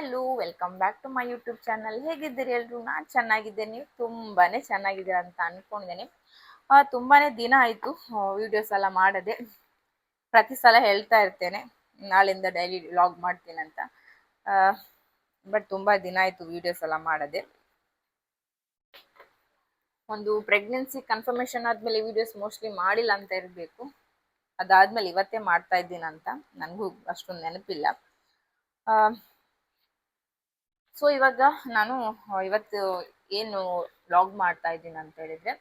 Hello, welcome back to my YouTube channel. ಹೇಗಿದ್ದೀರಿ ಎಲ್ರು? ನಾನು ಚೆನ್ನಾಗಿದ್ದೇನೆ, ನೀವು ತುಂಬಾನೇ ಚೆನ್ನಾಗಿದ್ದೀರಾ ಅಂತ ಅನ್ಕೊಂಡಿದ್ದೇನೆ. ತುಂಬಾನೇ ದಿನ ಆಯ್ತು ವಿಡಿಯೋಸ್ ಎಲ್ಲ ಮಾಡದೆ. ಪ್ರತಿ ಸಲ ಹೇಳ್ತಾ ಇರ್ತೇನೆ ನಾಳೆಯಿಂದ ಡೈಲಿ ವ್ಲಾಗ್ ಮಾಡ್ತೀನಿ ಅಂತ. ಬಟ್ ತುಂಬಾ ದಿನ ಆಯ್ತು ವಿಡಿಯೋಸ್ ಎಲ್ಲ ಮಾಡದೆ. ಒಂದು ಪ್ರೆಗ್ನೆನ್ಸಿ ಕನ್ಫರ್ಮೇಶನ್ ಆದ್ಮೇಲೆ ವಿಡಿಯೋಸ್ ಮೋಸ್ಟ್ಲಿ ಮಾಡಿಲ್ಲ ಅಂತ ಇರಬೇಕು. ಅದಾದ್ಮೇಲೆ ಇವತ್ತೇ ಮಾಡ್ತಾ ಇದ್ದೀನಿ ಅಂತ ನನಗೂ ಅಷ್ಟೊಂದು ನೆನಪಿಲ್ಲ. ಸೊ ಇವಾಗ ನಾನು ಇವತ್ತು ಏನು ವ್ಲಾಗ್ ಮಾಡ್ತಾ ಇದ್ದೀನಿ ಅಂತ ಹೇಳಿದ್ರೆ,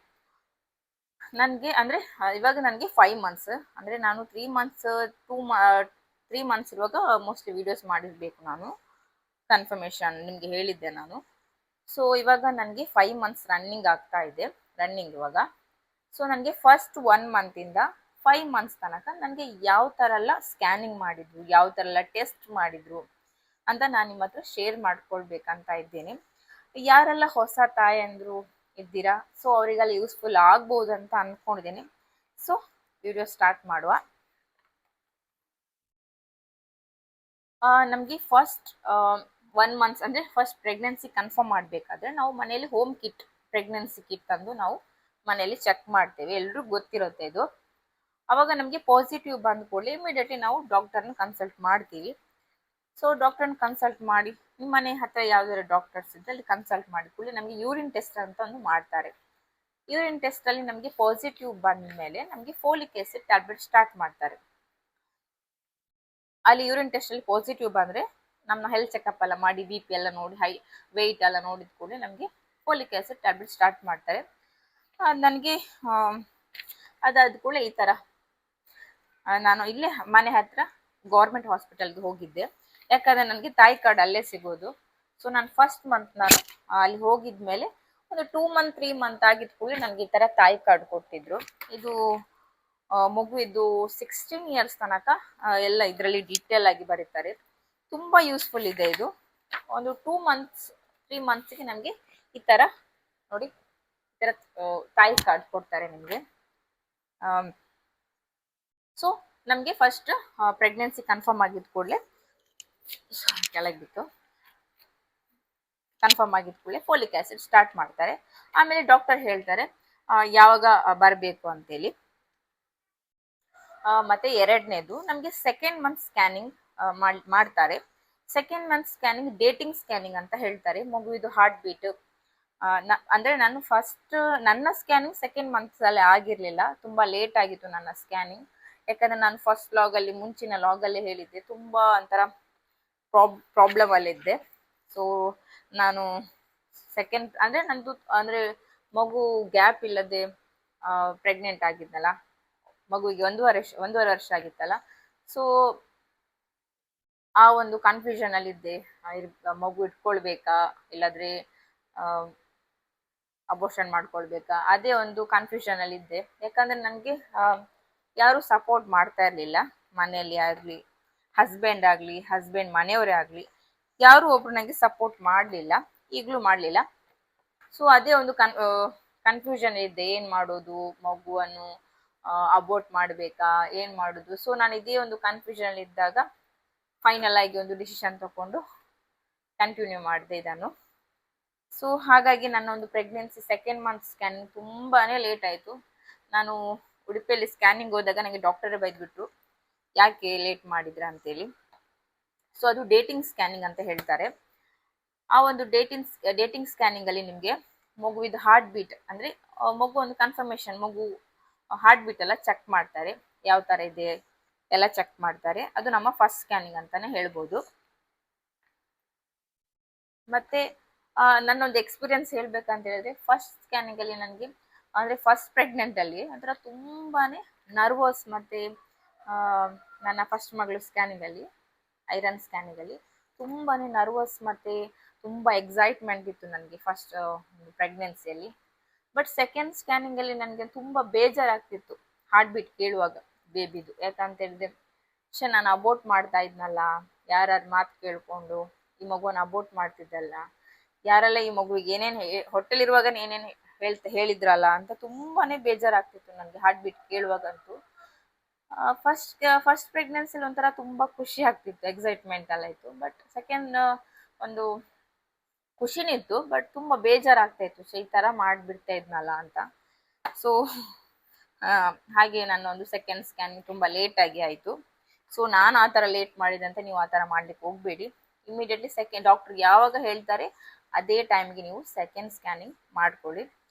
ನನಗೆ ಅಂದರೆ ಇವಾಗ ನನಗೆ 5 ಮಂತ್ಸ್, ಅಂದರೆ ನಾನು 3 ಮಂತ್ಸ್ 3 ಮಂತ್ಸ್ ಇರುವಾಗ ಮೋಸ್ಟ್ಲಿ ವಿಡಿಯೋಸ್ ಮಾಡಿರಬೇಕು ನಾನು. ಕನ್ಫರ್ಮೇಶನ್ ನಿಮಗೆ ಹೇಳಿದ್ದೆ ನಾನು. ಸೊ ಇವಾಗ ನನಗೆ 5 ಮಂತ್ಸ್ ರನ್ನಿಂಗ್ ಆಗ್ತಾ ಇದೆ, ರನ್ನಿಂಗ್ ಇವಾಗ. ಸೊ ನನಗೆ ಫಸ್ಟ್ 1 ಮಂತಿಂದ 5 ಮಂತ್ಸ್ ತನಕ ನನಗೆ ಯಾವ ಥರ ಎಲ್ಲ ಸ್ಕ್ಯಾನಿಂಗ್ ಮಾಡಿದ್ರು, ಯಾವ ಥರ ಎಲ್ಲ ಟೆಸ್ಟ್ ಮಾಡಿದ್ರು ಅಂತ ನಾನು ನಿಮ್ಮ ಹತ್ರ ಶೇರ್ ಮಾಡ್ಕೊಳ್ಬೇಕಂತ ಇದ್ದೀನಿ. ಯಾರೆಲ್ಲ ಹೊಸ ತಾಯಂದ್ರು ಇದ್ದೀರಾ, ಸೊ ಅವರಿಗೆಲ್ಲ ಯೂಸ್ಫುಲ್ ಆಗ್ಬೋದು ಅಂತ ಅಂದ್ಕೊಂಡಿದ್ದೀನಿ. ಸೊ ವಿಡಿಯೋ ಸ್ಟಾರ್ಟ್ ಮಾಡುವ. ನಮಗೆ ಫಸ್ಟ್ 1 ಮಂತ್ಸ್ ಅಂದರೆ ಫಸ್ಟ್ ಪ್ರೆಗ್ನೆನ್ಸಿ ಕನ್ಫರ್ಮ್ ಮಾಡಬೇಕಾದ್ರೆ ನಾವು ಮನೆಯಲ್ಲಿ ಹೋಮ್ ಕಿಟ್, ಪ್ರೆಗ್ನೆನ್ಸಿ ಕಿಟ್ ತಂದು ನಾವು ಮನೆಯಲ್ಲಿ ಚೆಕ್ ಮಾಡ್ತೇವೆ. ಎಲ್ರಿಗೂ ಗೊತ್ತಿರುತ್ತೆ ಇದು. ಅವಾಗ ನಮಗೆ ಪಾಸಿಟಿವ್ ಬಂದ ಕೂಡಲೇ ಇಮಿಡಿಯೇಟ್ಲಿ ನಾವು ಡಾಕ್ಟರ್ನ ಕನ್ಸಲ್ಟ್ ಮಾಡ್ತೀವಿ. ಸೊ ಡಾಕ್ಟರ್ನ ಕನ್ಸಲ್ಟ್ ಮಾಡಿ, ನಿಮ್ಮ ಮನೆ ಹತ್ರ ಯಾವ್ದಾದ್ರು ಡಾಕ್ಟರ್ಸ್ ಇದ್ದರೆ ಅಲ್ಲಿ ಕನ್ಸಲ್ಟ್ ಮಾಡಿ ಕೂಡಲೇ ನಮಗೆ ಯೂರಿನ್ ಟೆಸ್ಟ್ ಅಂತ ಒಂದು ಮಾಡ್ತಾರೆ. ಯೂರಿನ್ ಟೆಸ್ಟಲ್ಲಿ ನಮಗೆ ಪಾಸಿಟಿವ್ ಬಂದ ಮೇಲೆ ನಮಗೆ ಫೋಲಿಕ್ ಆಸಿಡ್ ಟ್ಯಾಬ್ಲೆಟ್ ಸ್ಟಾರ್ಟ್ ಮಾಡ್ತಾರೆ. ಅಲ್ಲಿ ಯೂರಿನ್ ಟೆಸ್ಟಲ್ಲಿ ಪಾಸಿಟಿವ್ ಬಂದರೆ ನಮ್ಮ ಹೆಲ್ತ್ ಚೆಕಪ್ ಎಲ್ಲ ಮಾಡಿ ಬಿ ಪಿ ಎಲ್ಲ ನೋಡಿ, ವೆಯ್ಟ್ ಎಲ್ಲ ನೋಡಿದ ಕೂಡಲೇ ನಮಗೆ ಫೋಲಿಕ್ ಆಸಿಡ್ ಟ್ಯಾಬ್ಲೆಟ್ ಸ್ಟಾರ್ಟ್ ಮಾಡ್ತಾರೆ. ನನಗೆ ಅದಾದ ಕೂಡಲೇ ಈ ಥರ ನಾನು ಇಲ್ಲೇ ಮನೆ ಹತ್ರ ಗೌರ್ಮೆಂಟ್ ಹಾಸ್ಪಿಟಲ್ಗೆ ಹೋಗಿದ್ದೆ. ಯಾಕಂದರೆ ನನಗೆ ತಾಯಿ ಕಾರ್ಡ್ ಅಲ್ಲೇ ಸಿಗೋದು. ಸೊ ನಾನು ಫಸ್ಟ್ ಮಂತ್ ನಾನು ಅಲ್ಲಿ ಹೋಗಿದ್ಮೇಲೆ ಒಂದು 2 ಮಂತ್ 3 ಮಂತ್ ಆಗಿದ ಕೂಡಲೇ ನನಗೆ ಈ ಥರ ತಾಯಿ ಕಾರ್ಡ್ ಕೊಟ್ಟಿದ್ರು. ಇದು ಮಗುವಿದ್ದು 16 ಇಯರ್ಸ್ ತನಕ ಎಲ್ಲ ಇದರಲ್ಲಿ ಡೀಟೇಲ್ ಆಗಿ ಬರೀತಾರೆ. ತುಂಬ ಯೂಸ್ಫುಲ್ ಇದೆ ಇದು. ಒಂದು 2 ಮಂತ್ಸ್ 3 ಮಂತ್ಸ್ಗೆ ನಮಗೆ ಈ ಥರ ನೋಡಿ, ಈ ಥರ ತಾಯಿ ಕಾರ್ಡ್ ಕೊಡ್ತಾರೆ ನಿಮಗೆ. ಸೊ ನಮಗೆ ಫಸ್ಟ್ ಪ್ರೆಗ್ನೆನ್ಸಿ ಕನ್ಫರ್ಮ್ ಆಗಿದ ಕೂಡಲೇ ಕೆಳಗೆ ಬಿತ್ತು, ಕನ್ಫರ್ಮ್ ಆಗಿದ ಕೂಡಲೇ ಫೋಲಿಕ್ ಆಸಿಡ್ ಸ್ಟಾರ್ಟ್ ಮಾಡ್ತಾರೆ. ಆಮೇಲೆ ಡಾಕ್ಟರ್ ಹೇಳ್ತಾರೆ ಯಾವಾಗ ಬರಬೇಕು ಅಂತೇಳಿ. ಮತ್ತೆ ಎರಡನೇದು ನಮಗೆ ಸೆಕೆಂಡ್ ಮಂತ್ ಸ್ಕ್ಯಾನಿಂಗ್ ಮಾಡ್ತಾರೆ. Second month scanning dating scanning ಅಂತ ಹೇಳ್ತಾರೆ. ಮಗುವಿದು ಹಾರ್ಟ್ ಬೀಟ್ ಅಂದರೆ ನಾನು ಫಸ್ಟ್ ನನ್ನ ಸ್ಕ್ಯಾನಿಂಗ್ ಸೆಕೆಂಡ್ ಮಂತ್ಸಲ್ಲಿ ಆಗಿರಲಿಲ್ಲ, ತುಂಬ ಲೇಟ್ ಆಗಿತ್ತು ನನ್ನ ಸ್ಕ್ಯಾನಿಂಗ್. ಯಾಕಂದರೆ ನಾನು ಫಸ್ಟ್ ಲಾಗಲ್ಲಿ, ಮುಂಚಿನ ಲಾಗಲ್ಲಿ ಹೇಳಿದ್ದೆ, ತುಂಬ ಒಂಥರ ಪ್ರಾಬ್ಲಮಲ್ಲಿದ್ದೆ. ಸೊ ನಾನು ಸೆಕೆಂಡ್ ಅಂದರೆ ನಂದು ಅಂದರೆ ಮಗು ಗ್ಯಾಪ್ ಇಲ್ಲದೆ ಪ್ರೆಗ್ನೆಂಟ್ ಆಗಿದ್ನಲ್ಲ, ಮಗುವಿಗೆ ಒಂದೂವರೆ ವರ್ಷ ಆಗಿತ್ತಲ್ಲ. ಸೊ ಆ ಒಂದು ಕನ್ಫ್ಯೂಷನ್ ಅಲ್ಲಿದ್ದೆ, ಮಗು ಇಟ್ಕೊಳ್ಬೇಕಾ ಇಲ್ಲಾದ್ರೆ ಅಬೋರ್ಷನ್ ಮಾಡ್ಕೊಳ್ಬೇಕಾ, ಅದೇ ಒಂದು ಕನ್ಫ್ಯೂಷನ್ ಅಲ್ಲಿ ಇದ್ದೆ. ಯಾಕಂದ್ರೆ ನನಗೆ ಯಾರು ಸಪೋರ್ಟ್ ಮಾಡ್ತಾ ಇರಲಿಲ್ಲ, ಮನೆಯಲ್ಲಿ ಆಗಲಿ ಹಸ್ಬೆಂಡ್ ಮನೆಯವರೇ ಆಗಲಿ ಯಾರು ಒಬ್ರು ನನಗೆ ಸಪೋರ್ಟ್ ಮಾಡಲಿಲ್ಲ, ಈಗಲೂ ಮಾಡಲಿಲ್ಲ. ಸೊ ಅದೇ ಒಂದು ಕನ್ಫ್ಯೂಷನ್ ಇದ್ದೆ, ಏನು ಮಾಡೋದು, ಮಗುವನ್ನು ಅಬೋರ್ಟ್ ಮಾಡಬೇಕಾ, ಏನು ಮಾಡೋದು. ಸೊ ನಾನು ಇದೇ ಒಂದು ಕನ್ಫ್ಯೂಷನ್ ಇದ್ದಾಗ ಫೈನಲ್ ಆಗಿ ಒಂದು ಡಿಸಿಷನ್ ತಗೊಂಡು ಕಂಟಿನ್ಯೂ ಮಾಡಿದೆ ಇದನ್ನು. ಸೊ ಹಾಗಾಗಿ ನನ್ನ ಒಂದು ಪ್ರೆಗ್ನೆನ್ಸಿ ಸೆಕೆಂಡ್ ಮಂತ್ ಸ್ಕ್ಯಾನಿಂಗ್ ತುಂಬಾ ಲೇಟ್ ಆಯಿತು. ನಾನು ಉಡುಪಿಯಲ್ಲಿ ಸ್ಕ್ಯಾನಿಂಗ್ ಹೋದಾಗ ನನಗೆ ಡಾಕ್ಟರೇ ಬೈದ್ಬಿಟ್ರು, ಯಾಕೆ ಲೇಟ್ ಮಾಡಿದ್ರ ಅಂತೇಳಿ. ಸೊ ಅದು ಡೇಟಿಂಗ್ ಸ್ಕ್ಯಾನಿಂಗ್ ಅಂತ ಹೇಳ್ತಾರೆ. ಆ ಒಂದು ಡೇಟಿಂಗ್ ಸ್ಕ್ಯಾನಿಂಗಲ್ಲಿ ನಿಮಗೆ ಮಗುವಿದ ಹಾರ್ಟ್ ಬೀಟ್, ಅಂದರೆ ಮಗು ಒಂದು ಕನ್ಫರ್ಮೇಷನ್, ಮಗು ಹಾರ್ಟ್ ಬೀಟ್ ಎಲ್ಲ ಚೆಕ್ ಮಾಡ್ತಾರೆ, ಯಾವ ಥರ ಇದೆ ಎಲ್ಲ ಚೆಕ್ ಮಾಡ್ತಾರೆ. ಅದು ನಮ್ಮ ಫಸ್ಟ್ ಸ್ಕ್ಯಾನಿಂಗ್ ಅಂತಾನೆ ಹೇಳ್ಬೋದು. ಮತ್ತೆ ನನ್ನೊಂದು ಎಕ್ಸ್ಪೀರಿಯನ್ಸ್ ಹೇಳ್ಬೇಕಂತ ಹೇಳಿದ್ರೆ, ಫಸ್ಟ್ ಸ್ಕ್ಯಾನಿಂಗಲ್ಲಿ ನನಗೆ ಅಂದರೆ ಫಸ್ಟ್ ಪ್ರೆಗ್ನೆಂಟಲ್ಲಿ ಒಂಥರ ತುಂಬಾ ನರ್ವಸ್. ಮತ್ತು ನನ್ನ ಫಸ್ಟ್ ಮಗಳು ಸ್ಕ್ಯಾನಿಂಗಲ್ಲಿ, ಐರನ್ ಸ್ಕ್ಯಾನಿಂಗಲ್ಲಿ ತುಂಬಾ ನರ್ವಸ್ ಮತ್ತು ತುಂಬ ಎಕ್ಸೈಟ್ಮೆಂಟ್ ಇತ್ತು ನನಗೆ ಫಸ್ಟ್ ಪ್ರೆಗ್ನೆನ್ಸಿಯಲ್ಲಿ. ಬಟ್ ಸೆಕೆಂಡ್ ಸ್ಕ್ಯಾನಿಂಗಲ್ಲಿ ನನಗೆ ತುಂಬ ಬೇಜಾರಾಗ್ತಿತ್ತು ಹಾರ್ಟ್ ಬೀಟ್ ಕೇಳುವಾಗ ಬೇಬಿದು. ಯಾಕಂತ ಹೇಳಿದ್ರೆ ನಾನು ಅಬೋರ್ಟ್ ಮಾಡ್ತಾ ಇದ್ನಲ್ಲ, ಯಾರ್ಯಾರು ಮಾತು ಕೇಳಿಕೊಂಡು ಈ ಮಗುವನ್ನು ಅಬೋರ್ಟ್ ಮಾಡ್ತಿದ್ದಲ್ಲ, ಯಾರೆಲ್ಲ ಈ ಮಗುವಿಗೆ ಏನೇನು ಹೊಟ್ಟೆಲಿರುವಾಗ ಏನೇನು ಹೇಳಿದ್ರಲ್ಲ ಅಂತ ತುಂಬಾ ಬೇಜಾರಾಗ್ತಿತ್ತು ನನಗೆ ಹಾರ್ಟ್ ಬೀಟ್ ಕೇಳುವಾಗಂತೂ. ಫಸ್ಟ್ ಪ್ರೆಗ್ನೆನ್ಸಿಲಿ ಒಂಥರ ತುಂಬ ಖುಷಿ ಆಗ್ತಿತ್ತು, ಎಕ್ಸೈಟ್ಮೆಂಟ್ ಎಲ್ಲ ಇತ್ತು. ಬಟ್ ಸೆಕೆಂಡ್ ಒಂದು ಖುಷಿನಿತ್ತು, ಬಟ್ ತುಂಬ ಬೇಜಾರಾಗ್ತಾ ಇತ್ತು. ಸೊ ಈ ಥರ ಮಾಡಿಬಿಡ್ತಾ ಇದ್ನಲ್ಲ ಅಂತ. ಸೊ ಹಾಗೆ ನನ್ನ ಒಂದು ಸೆಕೆಂಡ್ ಸ್ಕ್ಯಾನಿಂಗ್ ತುಂಬ ಲೇಟಾಗಿ ಆಯಿತು. ಸೊ ನಾನು ಆ ಥರ ಲೇಟ್ ಮಾಡಿದಂತೆ ನೀವು ಆ ಥರ ಮಾಡ್ಲಿಕ್ಕೆ ಹೋಗಬೇಡಿ. ಇಮಿಡಿಯೇಟ್ಲಿ ಡಾಕ್ಟರ್ ಯಾವಾಗ ಹೇಳ್ತಾರೆ ಅದೇ ಟೈಮ್ಗೆ ನೀವು ಸೆಕೆಂಡ್ ಸ್ಕ್ಯಾನಿಂಗ್ ಮಾಡ್ಕೊಳ್ಳಿ.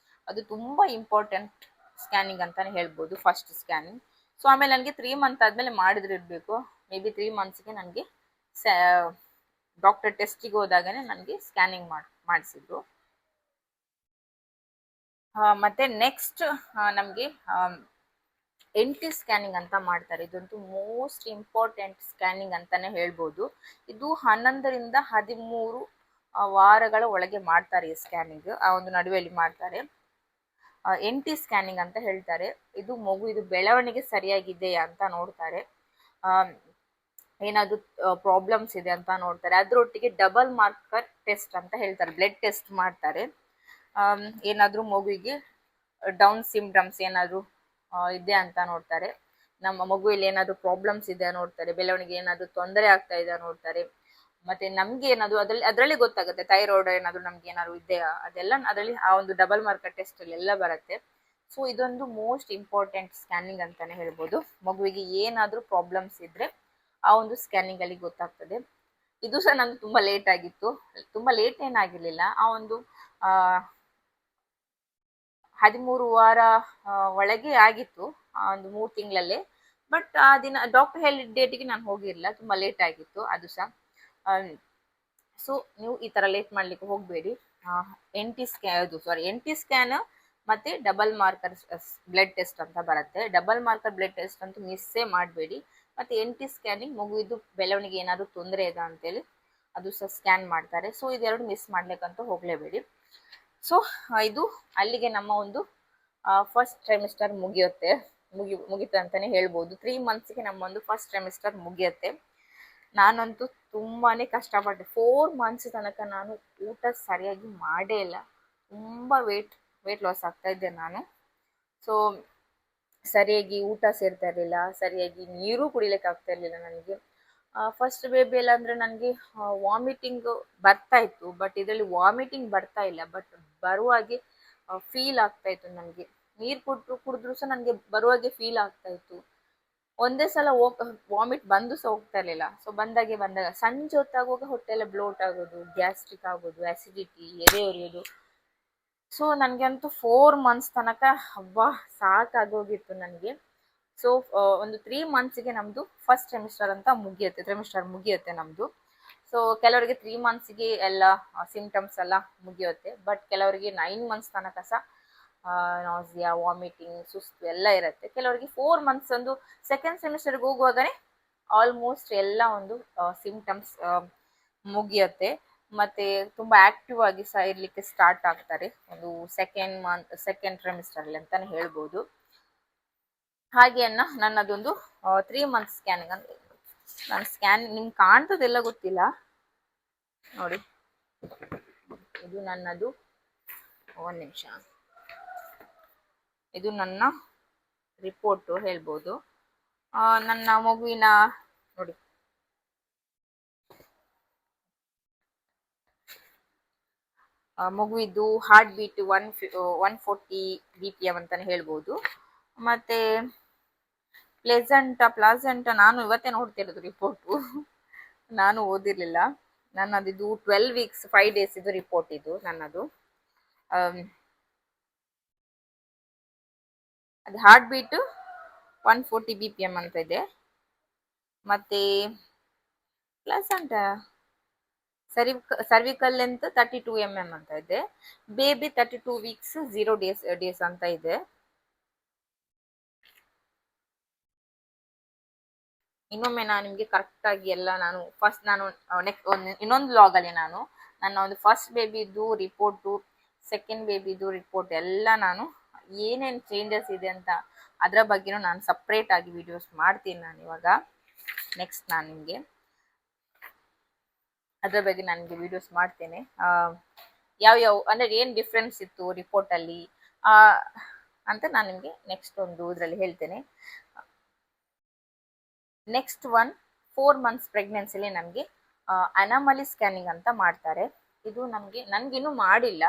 ಅದು ತುಂಬ ಇಂಪಾರ್ಟೆಂಟ್ ಸ್ಕ್ಯಾನಿಂಗ್ ಅಂತಾನೆ ಹೇಳ್ಬೋದು, ಫಸ್ಟ್ ಸ್ಕ್ಯಾನಿಂಗ್. ಸೊ ಆಮೇಲೆ ನನಗೆ 3 ಮಂತ್ ಆದಮೇಲೆ ಮಾಡಿದ್ರೆ ಇರಬೇಕು. ಮೇ ಬಿ 3 ಮಂತ್ಸ್ಗೆ ನನಗೆ ಡಾಕ್ಟರ್ ಟೆಸ್ಟಿಗೆ ಹೋದಾಗನೇ ನನಗೆ ಸ್ಕ್ಯಾನಿಂಗ್ ಮಾಡಿಸಿದ್ರು. ಮತ್ತೆ ನೆಕ್ಸ್ಟ್ ನಮಗೆ NT ಸ್ಕ್ಯಾನಿಂಗ್ ಅಂತ ಮಾಡ್ತಾರೆ. ಇದಂತೂ ಮೋಸ್ಟ್ ಇಂಪಾರ್ಟೆಂಟ್ ಸ್ಕ್ಯಾನಿಂಗ್ ಅಂತಾನೆ ಹೇಳ್ಬೋದು. ಇದು 11ರಿಂದ 13 ವಾರಗಳ ಒಳಗೆ ಮಾಡ್ತಾರೆ ಈ ಸ್ಕ್ಯಾನಿಂಗ್. ಆ ಒಂದು ನಡುವೆಯಲ್ಲಿ ಮಾಡ್ತಾರೆ. NT ಸ್ಕ್ಯಾನಿಂಗ್ ಅಂತ ಹೇಳ್ತಾರೆ. ಇದು ಇದು ಬೆಳವಣಿಗೆ ಸರಿಯಾಗಿದೆಯಾ ಅಂತ ನೋಡ್ತಾರೆ. ಏನಾದ್ರು ಪ್ರಾಬ್ಲಮ್ಸ್ ಇದೆ ಅಂತ ನೋಡ್ತಾರೆ. ಅದರೊಟ್ಟಿಗೆ ಡಬಲ್ ಮಾರ್ಕರ್ ಟೆಸ್ಟ್ ಅಂತ ಹೇಳ್ತಾರೆ, ಬ್ಲಡ್ ಟೆಸ್ಟ್ ಮಾಡ್ತಾರೆ. ಏನಾದರೂ ಮಗುವಿಗೆ ಡೌನ್ ಸಿಂಪ್ಟಮ್ಸ್ ಏನಾದರೂ ಇದೆ ಅಂತ ನೋಡ್ತಾರೆ. ನಮ್ಮ ಮಗುವಿಗೆ ಏನಾದರೂ ಪ್ರಾಬ್ಲಮ್ಸ್ ಇದೆ ನೋಡ್ತಾರೆ. ಬೆಳವಣಿಗೆ ಏನಾದರೂ ತೊಂದರೆ ಆಗ್ತಾ ಇದೆ ನೋಡ್ತಾರೆ. ಮತ್ತೆ ನಮ್ಗೆ ಏನಾದ್ರು ಅದರಲ್ಲಿ ಗೊತ್ತಾಗುತ್ತೆ. ಥೈರಾಯ್ಡ್ ಏನಾದ್ರು ನಮ್ಗೆ ಏನಾದ್ರು ಇದೆಯಾ ಅದೆಲ್ಲ ಅದರಲ್ಲಿ ಆ ಒಂದು ಡಬಲ್ ಮಾರ್ಕರ್ ಟೆಸ್ಟ್ ಅಲ್ಲಿ ಎಲ್ಲ ಬರುತ್ತೆ. ಸೊ ಇದೊಂದು ಮೋಸ್ಟ್ ಇಂಪಾರ್ಟೆಂಟ್ ಸ್ಕ್ಯಾನಿಂಗ್ ಅಂತಾನೆ ಹೇಳ್ಬೋದು. ಮಗುವಿಗೆ ಏನಾದರೂ ಪ್ರಾಬ್ಲಮ್ಸ್ ಇದ್ರೆ ಆ ಒಂದು ಸ್ಕ್ಯಾನಿಂಗ್ ಅಲ್ಲಿ ಗೊತ್ತಾಗ್ತದೆ. ಇದು ಸಹ ನಂಗೆ ತುಂಬಾ ಲೇಟ್ ಆಗಿತ್ತು. ತುಂಬಾ ಲೇಟ್ ಏನಾಗಿರ್ಲಿಲ್ಲ. ಆ ಒಂದು 13 ವಾರ ಒಳಗೆ ಆಗಿತ್ತು, ಆ ಒಂದು 3 ತಿಂಗಳಲ್ಲೇ. ಬಟ್ ಆ ದಿನ ಡಾಕ್ಟರ್ ಹೇಳಿದ ಡೇಟಿಗೆ ನಾನು ಹೋಗಿರ್ಲಿಲ್ಲ, ತುಂಬಾ ಲೇಟ್ ಆಗಿತ್ತು ಅದು ಸಹ. ಸೊ ನೀವು ಈ ತರ ಲೇಟ್ ಮಾಡ್ಲಿಕ್ಕೆ ಹೋಗಬೇಡಿ. NT ಸ್ಕ್ಯಾನ್ ಮತ್ತೆ ಡಬಲ್ ಮಾರ್ಕರ್ ಬ್ಲಡ್ ಟೆಸ್ಟ್ ಅಂತ ಬರುತ್ತೆ. ಡಬಲ್ ಮಾರ್ಕರ್ ಬ್ಲಡ್ ಟೆಸ್ಟ್ ಅಂತೂ ಮಿಸ್ಸೇ ಮಾಡಬೇಡಿ. ಮತ್ತೆ NT ಸ್ಕ್ಯಾನಿಂಗ್ ಮಗುವಿದು ಬೆಳವಣಿಗೆ ಏನಾದ್ರು ತೊಂದರೆ ಇದೆ ಅಂತೇಳಿ ಅದು ಸಹ ಸ್ಕ್ಯಾನ್ ಮಾಡ್ತಾರೆ. ಸೊ ಇದೆರಡು ಮಿಸ್ ಮಾಡ್ಲಿಕ್ಕಂತೂ ಹೋಗ್ಲೇಬೇಡಿ. ಸೊ ಇದು ಅಲ್ಲಿಗೆ ನಮ್ಮ ಒಂದು ಫಸ್ಟ್ ಟ್ರೈಮಿಸ್ಟರ್ ಮುಗಿಯುತ್ತೆ ಅಂತಾನೆ ಹೇಳ್ಬೋದು. 3 ಮಂತ್ಸ್ಗೆ ನಮ್ಮ ಒಂದು ಫಸ್ಟ್ ಟ್ರೈಮಿಸ್ಟರ್ ಮುಗಿಯುತ್ತೆ. ನಾನಂತೂ ತುಂಬಾನೇ ಕಷ್ಟಪಟ್ಟೆ. 4 ಮಂತ್ಸ್ ತನಕ ನಾನು ಊಟ ಸರಿಯಾಗಿ ಮಾಡೇ ಇಲ್ಲ. ತುಂಬಾ ವೇಟ್ ಲಾಸ್ ಆಗ್ತಾ ಇದ್ದೆ ನಾನು. ಸೊ ಸರಿಯಾಗಿ ಊಟ ಸೇರ್ತಾ ಇರಲಿಲ್ಲ, ಸರಿಯಾಗಿ ನೀರು ಕುಡಿಲಿಕ್ಕೆ ಆಗ್ತಾ ಇರ್ಲಿಲ್ಲ ನನಗೆ. ಫಸ್ಟ್ ಬೇಬಿ ಎಲ್ಲ ಅಂದ್ರೆ ನನಗೆ ವಾಮಿಟಿಂಗ್ ಬರ್ತಾ ಇತ್ತು, ಬಟ್ ಇದರಲ್ಲಿ ವಾಮಿಟಿಂಗ್ ಬರ್ತಾ ಇಲ್ಲ, ಬಟ್ ಬರುವಾಗೆ ಫೀಲ್ ಆಗ್ತಾ ಇತ್ತು ನನಗೆ. ನೀರು ಕುಡಿದ್ರು ಸಹ ನನಗೆ ಬರುವಾಗೆ ಫೀಲ್ ಆಗ್ತಾ ಇತ್ತು. ಒಂದೇ ಸಲ ವಾಮಿಟ್ ಬಂದು ಸಹ ಹೋಗ್ತಾ ಇರ್ಲಿಲ್ಲ. ಸೊ ಬಂದಾಗ ಸಂಜೆ ಹೊತ್ತಾಗುವಾಗ ಹೊಟ್ಟೆ ಎಲ್ಲ ಬ್ಲೋಟ್ ಆಗೋದು, ಗ್ಯಾಸ್ಟ್ರಿಕ್ ಆಗೋದು, ಅಸಿಡಿಟಿ, ಎದೆ ಉರಿಯೋದು. ಸೊ ನನಗೆ ಅಂತೂ 4 ಮಂತ್ಸ್ ತನಕ ಹಬ್ಬ ಸಾಕಾಗೋಗಿತ್ತು ನನಗೆ. ಸೊ ಒಂದು 3 ಮಂತ್ಸ್ಗೆ ನಮ್ದು ಫಸ್ಟ್ ಟ್ರೈಮಿಸ್ಟರ್ ಮುಗಿಯುತ್ತೆ ನಮ್ದು. ಸೊ ಕೆಲವರಿಗೆ 3 ಮಂತ್ಸ್ಗೆ ಎಲ್ಲ ಸಿಂಪ್ಟಮ್ಸ್ ಎಲ್ಲ ಮುಗಿಯುತ್ತೆ. ಬಟ್ ಕೆಲವರಿಗೆ 9 ಮಂತ್ಸ್ ತನಕ ಸಹ ನಾಸಿಯಾ, ವಾಮಿಟಿಂಗ್, ಸುಸ್ತು ಎಲ್ಲ ಇರುತ್ತೆ. ಕೆಲವರಿಗೆ 4 ಮಂತ್ಸ್ ಒಂದು ಸೆಕೆಂಡ್ ಸೆಮಿಸ್ಟರ್ಗೆ ಹೋಗುವಾಗನೇ ಆಲ್ಮೋಸ್ಟ್ ಎಲ್ಲ ಒಂದು ಸಿಂಪ್ಟಮ್ಸ್ ಮುಗಿಯುತ್ತೆ. ಮತ್ತೆ ತುಂಬಾ ಆಕ್ಟಿವ್ ಆಗಿ ಸಹ ಇರ್ಲಿಕ್ಕೆ ಸ್ಟಾರ್ಟ್ ಆಗ್ತಾರೆ ಒಂದು ಸೆಕೆಂಡ್ ಟ್ರೈಮಿಸ್ಟರ್ ಅಲ್ಲಿ ಅಂತಾನೆ ಹೇಳ್ಬೋದು. ಹಾಗೆ ನನ್ನದೊಂದು 3 ಮಂತ್ಸ್ ಸ್ಕ್ಯಾನಿಂಗ್ ಅಂತ ನಾನು ಸ್ಕ್ಯಾನಿಂಗ್ ನಿಮ್ಗೆ ಕಾಣ್ತದೆಲ್ಲ ಗೊತ್ತಿಲ್ಲ ನೋಡಿ. ಇದು ನನ್ನದು, ಒಂದು ನಿಮಿಷ, ಇದು ನನ್ನ ರಿಪೋರ್ಟು ಹೇಳ್ಬೋದು. ನನ್ನ ಮಗುವಿನ ನೋಡಿ, ಮಗುವಿದ್ದು ಹಾರ್ಟ್ ಬೀಟ್ 140 BPM ಅಂತಾನೆ ಹೇಳ್ಬೋದು. ಮತ್ತೆ ಪ್ಲಾಸೆಂಟ ನಾನು ಇವತ್ತೇ ನೋಡ್ತಿರೋದು ರಿಪೋರ್ಟು, ನಾನು ಓದಿರ್ಲಿಲ್ಲ. ನನ್ನದಿದು 12 ವೀಕ್ಸ್ 5 ಡೇಸ್ ಇದು ರಿಪೋರ್ಟ್. ಇದು ನನ್ನದು ಅದು ಹಾರ್ಟ್ ಬೀಟ್ 140 BPM ಅಂತ ಇದೆ. ಮತ್ತೆ ಪ್ಲಾಸೆಂಟ ಸರ್ವಿಕಲ್ ಲೆಂತ್ 32 mm ಅಂತ ಇದೆ. ಬೇಬಿ 32 ವೀಕ್ಸ್ 0 ಡೇಸ್ ಅಂತ ಇದೆ. ಇನ್ನೊಮ್ಮೆ ನಾನು ನಿಮಗೆ ಕರೆಕ್ಟ್ ಆಗಿ ಎಲ್ಲ ನಾನು ಇನ್ನೊಂದು ವ್ಲಾಗ್ ಅಲ್ಲಿ ನನ್ನ ಒಂದು ಫಸ್ಟ್ ಬೇಬಿದು ರಿಪೋರ್ಟು, ಸೆಕೆಂಡ್ ಬೇಬಿದು ರಿಪೋರ್ಟ್ ಎಲ್ಲ ನಾನು ಏನೇನು ಚೇಂಜಸ್ ಇದೆ ಅಂತ ಅದರ ಬಗ್ಗೆನೂ ನಾನು ಸಪ್ರೇಟ್ ಆಗಿ ವಿಡಿಯೋಸ್ ಮಾಡ್ತೀನಿ. ನಾನು ಇವಾಗ ನೆಕ್ಸ್ಟ್ ನಾನು ನಿಮಗೆ ಅದರ ಬಗ್ಗೆ ನನಗೆ ವಿಡಿಯೋಸ್ ಮಾಡ್ತೇನೆ. ಯಾವ ಅಂದರೆ ಏನು ಡಿಫ್ರೆನ್ಸ್ ಇತ್ತು ರಿಪೋರ್ಟಲ್ಲಿ ಅಂತ ನಾನು ನಿಮಗೆ ನೆಕ್ಸ್ಟ್ ಒಂದು ಇದರಲ್ಲಿ ಹೇಳ್ತೇನೆ. ನೆಕ್ಸ್ಟ್ 4 ಮಂತ್ಸ್ ಪ್ರೆಗ್ನೆನ್ಸಿಲಿ ನಮಗೆ ಅನಾಮಲಿ ಸ್ಕ್ಯಾನಿಂಗ್ ಅಂತ ಮಾಡ್ತಾರೆ. ಇದು ನನ್ಗಿನ್ನೂ ಮಾಡಿಲ್ಲ.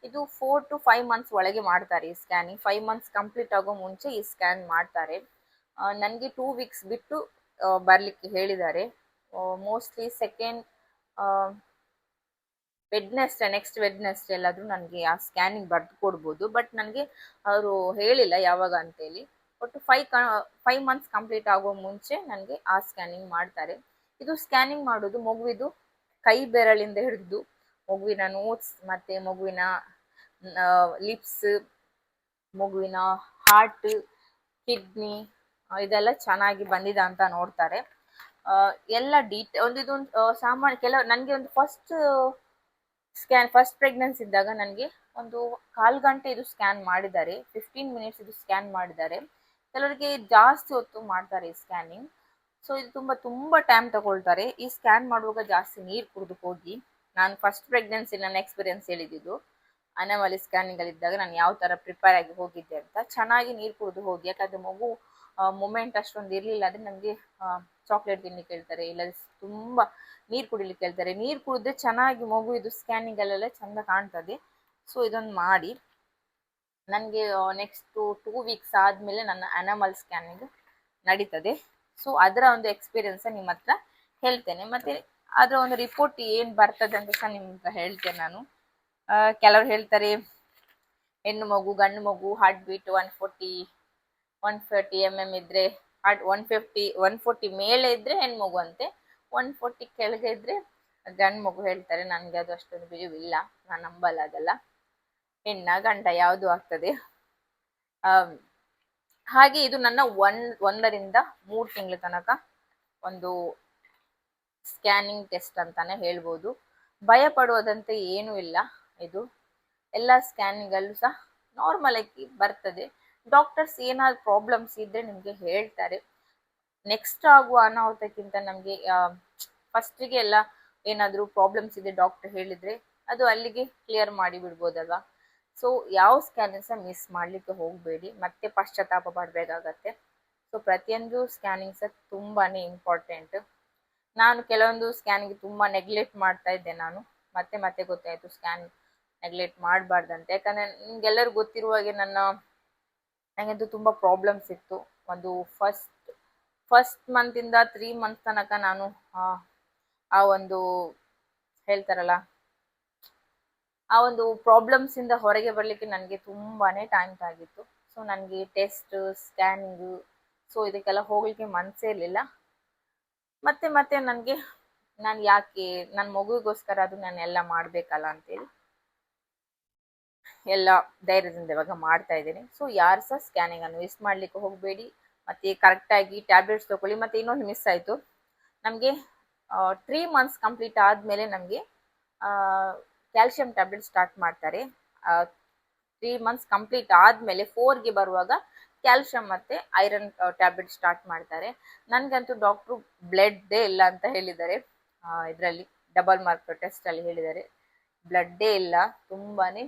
ಇದು 4 to 5 ಮಂತ್ಸ್ ಒಳಗೆ ಮಾಡ್ತಾರೆ ಈ ಸ್ಕ್ಯಾನಿಂಗ್. 5 ಮಂತ್ಸ್ ಕಂಪ್ಲೀಟ್ ಆಗೋ ಮುಂಚೆ ಈ ಸ್ಕ್ಯಾನ್ ಮಾಡ್ತಾರೆ. ನನಗೆ 2 ವೀಕ್ಸ್ ಬಿಟ್ಟು ಬರ್ಲಿಕ್ಕೆ ಹೇಳಿದ್ದಾರೆ. ಮೋಸ್ಟ್ಲಿ ಸೆಕೆಂಡ್ ನೆಕ್ಸ್ಟ್ ವೆಡ್ನೆಸ್ಡೇ ಎಲ್ಲಾದರೂ ನನಗೆ ಆ ಸ್ಕ್ಯಾನಿಂಗ್ ಬರೆದು ಕೊಡ್ಬೋದು. ಬಟ್ ನನಗೆ ಅವರು ಹೇಳಿಲ್ಲ ಯಾವಾಗ ಅಂತೇಳಿ. ಒಟ್ಟು 5 ಮಂತ್ಸ್ ಕಂಪ್ಲೀಟ್ ಆಗೋ ಮುಂಚೆ ನನಗೆ ಆ ಸ್ಕ್ಯಾನಿಂಗ್ ಮಾಡ್ತಾರೆ. ಇದು ಸ್ಕ್ಯಾನಿಂಗ್ ಮಾಡೋದು ಮಗುವಿದು ಕೈ ಬೆರಳಿಂದ ಹಿಡಿದು ಮಗುವಿನ ನೋಟ್ಸ್, ಮತ್ತೆ ಮಗುವಿನ ಲಿಪ್ಸ್, ಮಗುವಿನ ಹಾರ್ಟ್, ಕಿಡ್ನಿ ಇದೆಲ್ಲ ಚೆನ್ನಾಗಿ ಬಂದಿದೆ ಅಂತ ನೋಡ್ತಾರೆ. ಎಲ್ಲ ಇದೊಂದು ಸಾಮಾನ್ಯ ನನಗೆ ಒಂದು ಫಸ್ಟ್ ಪ್ರೆಗ್ನೆನ್ಸಿ ಇದ್ದಾಗ ನನಗೆ ಒಂದು 1/4 ಗಂಟೆ ಇದು ಸ್ಕ್ಯಾನ್ ಮಾಡಿದ್ದಾರೆ. 15 ಮಿನಿಟ್ಸ್ ಇದು ಸ್ಕ್ಯಾನ್ ಮಾಡಿದ್ದಾರೆ. ಕೆಲವರಿಗೆ ಜಾಸ್ತಿ ಹೊತ್ತು ಮಾಡ್ತಾರೆ ಈ ಸ್ಕ್ಯಾನಿಂಗ್. ಸೊ ಇದು ತುಂಬಾ ಟೈಮ್ ತಗೊಳ್ತಾರೆ. ಈ ಸ್ಕ್ಯಾನ್ ಮಾಡುವಾಗ ಜಾಸ್ತಿ ನೀರು ಕುಡಿದು ಹೋಗಿ. ನಾನು ಫಸ್ಟ್ ಪ್ರೆಗ್ನೆನ್ಸಿ ನನ್ನ ಎಕ್ಸ್ಪೀರಿಯನ್ಸ್ ಹೇಳಿದ್ದು ಅನಾಮಲಿ ಸ್ಕ್ಯಾನಿಂಗ್ ಅಲ್ಲಿ ಇದ್ದಾಗ ನಾನು ಯಾವ ತರ ಪ್ರಿಪೇರ್ ಆಗಿ ಹೋಗಿದ್ದೆ ಅಂತ. ಚೆನ್ನಾಗಿ ನೀರು ಕುಡಿದು ಹೋಗಿ, ಯಾಕಂದ್ರೆ ಮಗು ಮೂಮೆಂಟ್ ಅಷ್ಟೊಂದು ಇರ್ಲಿಲ್ಲ ಅಂದ್ರೆ ನಮ್ಗೆ ಚಾಕ್ಲೇಟ್ ತಿನ್ಲಿಕ್ಕೆ ಹೇಳ್ತಾರೆ, ಇಲ್ಲ ತುಂಬಾ ನೀರು ಕುಡಿಲಿಕ್ಕೆ ಹೇಳ್ತಾರೆ. ನೀರು ಕುಡಿದ್ರೆ ಚೆನ್ನಾಗಿ ಮಗು ಇದು ಸ್ಕ್ಯಾನಿಂಗ್ ಅಲ್ಲೆಲ್ಲ ಚಂದ ಕಾಣ್ತದೆ. ಸೊ ಇದೊಂದು ಮಾಡಿ ನನಗೆ ನೆಕ್ಸ್ಟ್ 2 ವೀಕ್ಸ್ ಆದ್ಮೇಲೆ ನನ್ನ ಅನಾಮಲ್ ಸ್ಕ್ಯಾನಿಂಗ್ ನಡೀತದೆ. ಸೊ ಅದರ ಒಂದು ಎಕ್ಸ್ಪೀರಿಯನ್ಸ್ ನಿಮ್ಮ ಹತ್ರ ಹೇಳ್ತೇನೆ. ಮತ್ತೆ ಅದರ ಒಂದು ರಿಪೋರ್ಟ್ ಏನ್ ಬರ್ತದೆ ಅಂತ ಸಹ ನಿಮ್ ಹತ್ರ ಹೇಳ್ತೇನೆ ನಾನು. ಕೆಲವರು ಹೇಳ್ತಾರೆ ಹೆಣ್ಣು ಮಗು ಗಂಡು ಮಗು ಹಾರ್ಟ್ ಬೀಟ್ 140 mm ಇದ್ರೆ, ಹಾರ್ಟ್ 140 ಮೇಲೆ ಇದ್ರೆ ಹೆಣ್ಣು ಮಗು ಅಂತೆ, 140 ಕೆಳಗೆ ಇದ್ರೆ ಗಂಡು ಮಗು ಹೇಳ್ತಾರೆ. ನನ್ಗೆ ಅದು ಅಷ್ಟೊಂದು ಬಿಡುವಿಲ್ಲ, ನಾನು ನಂಬಲ್ಲ ಅದೆಲ್ಲ. ಹೆಣ್ಣ ಗಂಡ ಯಾವುದು ಆಗ್ತದೆ. ಹಾಗೆ ಇದು ನನ್ನ 1 ರಿಂದ 3 ತಿಂಗಳ ತನಕ ಒಂದು ಸ್ಕ್ಯಾನಿಂಗ್ ಟೆಸ್ಟ್ ಅಂತಾನೆ ಹೇಳ್ಬೋದು. ಭಯ ಪಡುವುದಂತ ಏನೂ ಇಲ್ಲ. ಇದು ಎಲ್ಲ ಸ್ಕ್ಯಾನಿಂಗ್ ಅಲ್ಲೂ ಸಹ ನಾರ್ಮಲ್ ಆಗಿ ಬರ್ತದೆ. ಡಾಕ್ಟರ್ಸ್ ಏನಾದ್ರು ಪ್ರಾಬ್ಲಮ್ಸ್ ಇದ್ರೆ ನಿಮ್ಗೆ ಹೇಳ್ತಾರೆ. ನೆಕ್ಸ್ಟ್ ಆಗುವ ಅನಾಹುತಕ್ಕಿಂತ ನಮ್ಗೆ ಫಸ್ಟಿಗೆ ಎಲ್ಲ ಏನಾದ್ರು ಪ್ರಾಬ್ಲಮ್ಸ್ ಇದೆ ಡಾಕ್ಟರ್ ಹೇಳಿದ್ರೆ ಅದು ಅಲ್ಲಿಗೆ ಕ್ಲಿಯರ್ ಮಾಡಿ ಬಿಡ್ಬೋದಲ್ವಾ. ಸೊ ಯಾವ ಸ್ಕ್ಯಾನಿಂಗ್ ಸಹ ಮಿಸ್ ಮಾಡ್ಲಿಕ್ಕೆ ಹೋಗ್ಬೇಡಿ, ಮತ್ತೆ ಪಶ್ಚಾತ್ತಾಪ ಪಡ್ಬೇಕಾಗತ್ತೆ. ಸೊ ಪ್ರತಿಯೊಂದು ಸ್ಕ್ಯಾನಿಂಗ್ ಸಹ ತುಂಬಾನೇ ಇಂಪಾರ್ಟೆಂಟ್. ನಾನು ಕೆಲವೊಂದು ಸ್ಕ್ಯಾನಿಂಗ್ ತುಂಬಾ ನೆಗ್ಲೆಕ್ಟ್ ಮಾಡ್ತಾ ಇದ್ದೆ. ನಾನು ಮತ್ತೆ ಗೊತ್ತಾಯ್ತು ಸ್ಕ್ಯಾನ್ ನೆಗ್ಲೆಕ್ಟ್ ಮಾಡಬಾರ್ದಂತೆ. ಯಾಕಂದ್ರೆ ನಿಮ್ಗೆಲ್ಲರೂ ಗೊತ್ತಿರುವ ಹಾಗೆ ನನಗಂತೂ ತುಂಬಾ ಪ್ರಾಬ್ಲಮ್ಸ್ ಇತ್ತು. ಒಂದು ಫಸ್ಟ್ ಮಂತ್ ಇಂದ 3 ಮಂತ್ ತನಕ ನಾನು ಆ ಒಂದು ಹೇಳ್ತಾರಲ್ಲ ಆ ಒಂದು ಪ್ರಾಬ್ಲಮ್ಸ್ ಇಂದ ಹೊರಗೆ ಬರ್ಲಿಕ್ಕೆ ನನಗೆ ತುಂಬಾನೇ ಟೈಮ್ ತಾಗಿತ್ತು. ಸೊ ನನಗೆ ಟೆಸ್ಟ್ ಸ್ಕ್ಯಾನಿಂಗ್ ಸೊ ಇದಕ್ಕೆಲ್ಲ ಹೋಗ್ಲಿಕ್ಕೆ ಮನ್ಸೇ ಇರ್ಲಿಲ್ಲ. ಮತ್ತೆ ನಾನು ಯಾಕೆ ನನ್ನ ಮಗುವಿಗೋಸ್ಕರ ಅದು ನಾನು ಎಲ್ಲ ಮಾಡ್ಬೇಕಲ್ಲ ಅಂತೇಳಿ ಎಲ್ಲ ಧೈರ್ಯದಿಂದ ಇವಾಗ ಮಾಡ್ತಾ ಇದ್ದೀನಿ. ಸೊ ಯಾರು ಸಹ ಸ್ಕ್ಯಾನಿಂಗ್ ಅನ್ನು ಮಿಸ್ ಮಾಡ್ಲಿಕ್ಕೆ ಹೋಗಬೇಡಿ. ಮತ್ತೆ ಕರೆಕ್ಟ್ ಆಗಿ ಟ್ಯಾಬ್ಲೆಟ್ಸ್ ತಗೊಳ್ಳಿ. ಮತ್ತೆ ಇನ್ನೊಂದು ಮಿಸ್ ಆಯ್ತು, ನಮಗೆ 3 ಮಂತ್ಸ್ ಕಂಪ್ಲೀಟ್ ಆದ್ಮೇಲೆ ನಮಗೆ ಕ್ಯಾಲ್ಸಿಯಂ ಟ್ಯಾಬ್ಲೆಟ್ ಸ್ಟಾರ್ಟ್ ಮಾಡ್ತಾರೆ. 3 ಮಂತ್ಸ್ ಕಂಪ್ಲೀಟ್ ಆದ್ಮೇಲೆ 4ಗೆ ಬರುವಾಗ ಕ್ಯಾಲ್ಸಿಯಂ ಮತ್ತೆ ಐರನ್ ಟ್ಯಾಬ್ಲೆಟ್ ಸ್ಟಾರ್ಟ್ ಮಾಡ್ತಾರೆ. ನನ್ಗಂತೂ ಡಾಕ್ಟ್ರು ಬ್ಲಡ್ಡೇ ಇಲ್ಲ ಅಂತ ಹೇಳಿದ್ದಾರೆ. ಇದರಲ್ಲಿ ಡಬಲ್ ಮಾರ್ಕ್ ಟೆಸ್ಟ್ ಅಲ್ಲಿ ಹೇಳಿದ್ದಾರೆ ಬ್ಲಡ್ಡೇ ಇಲ್ಲ, ತುಂಬಾನೇ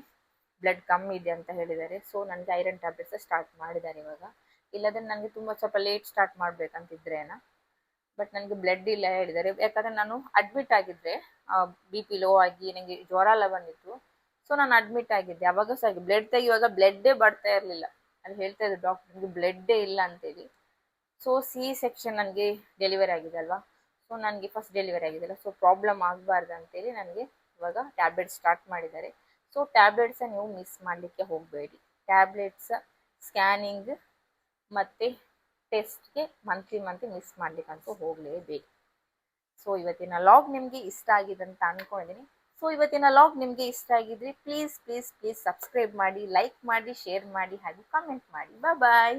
ಬ್ಲಡ್ ಕಮ್ಮಿ ಇದೆ ಅಂತ ಹೇಳಿದ್ದಾರೆ. ಸೊ ನನಗೆ ಐರನ್ ಟ್ಯಾಬ್ಲೆಟ್ಸ್ ಸ್ಟಾರ್ಟ್ ಮಾಡಿದ್ದಾರೆ ಇವಾಗ. ಇಲ್ಲದ್ರೆ ನನಗೆ ಸ್ವಲ್ಪ ಲೇಟ್ ಸ್ಟಾರ್ಟ್ ಮಾಡ್ಬೇಕಂತಿದ್ರೇನ, ಬಟ್ ನನಗೆ ಬ್ಲಡ್ ಇಲ್ಲ ಹೇಳಿದ್ದಾರೆ. ಯಾಕಂದ್ರೆ ನಾನು ಅಡ್ಮಿಟ್ ಆಗಿದ್ದೆ, BP ಲೋ ಆಗಿ ನನಗೆ ಜ್ವರ ಎಲ್ಲ ಬಂದಿತ್ತು. ಸೊ ನಾನು ಅಡ್ಮಿಟ್ ಆಗಿದ್ದೆ. ಅವಾಗ ಸಹ ಬ್ಲಡ್ ತೆಗಿಯುವಾಗ ಬ್ಲಡ್ಡೇ ಬರ್ತಾ ಇರಲಿಲ್ಲ. ಅಲ್ಲಿ ಹೇಳ್ತಾ ಇದ್ರು ಡಾಕ್ಟರ್ ನಿಮಗೆ ಬ್ಲಡ್ಡೇ ಇಲ್ಲ ಅಂತೇಳಿ. ಸೊ C-ಸೆಕ್ಷನ್ ನನಗೆ ಡೆಲಿವರಿ ಆಗಿದೆ ಅಲ್ವಾ. ಸೊ ನನಗೆ ಫಸ್ಟ್ ಡೆಲಿವರಿ ಆಗಿದೆಲ್ಲ, ಸೊ ಪ್ರಾಬ್ಲಮ್ ಆಗಬಾರ್ದು ಅಂತೇಳಿ ನನಗೆ ಇವಾಗ ಟ್ಯಾಬ್ಲೆಟ್ ಸ್ಟಾರ್ಟ್ ಮಾಡಿದ್ದಾರೆ. ಸೊ ಟ್ಯಾಬ್ಲೆಟ್ಸ್ ನೀವು ಮಿಸ್ ಮಾಡಲಿಕ್ಕೆ ಹೋಗಬೇಡಿ. ಟ್ಯಾಬ್ಲೆಟ್ಸ್, ಸ್ಕ್ಯಾನಿಂಗ್ ಮತ್ತೆ ಟೆಸ್ಟ್ಗೆ ಮಂತ್ಲಿ ಮಿಸ್ ಮಾಡ್ಲಿಕ್ಕಂತೂ ಹೋಗಲೇಬೇಕು. ಸೊ ಇವತ್ತಿನ ಲಾಗ್ ನಿಮಗೆ ಇಷ್ಟ ಆಗಿದೆ ಅಂತ ಅನ್ಕೊಂಡಿದ್ದೀನಿ. ಸೊ ಇವತ್ತಿನ ಲಾಗ್ ನಿಮಗೆ ಇಷ್ಟ ಆಗಿದ್ರೆ ಪ್ಲೀಸ್ ಸಬ್ಸ್ಕ್ರೈಬ್ ಮಾಡಿ, ಲೈಕ್ ಮಾಡಿ, ಶೇರ್ ಮಾಡಿ, ಹಾಗೆ ಕಮೆಂಟ್ ಮಾಡಿ. ಬಾಯ್.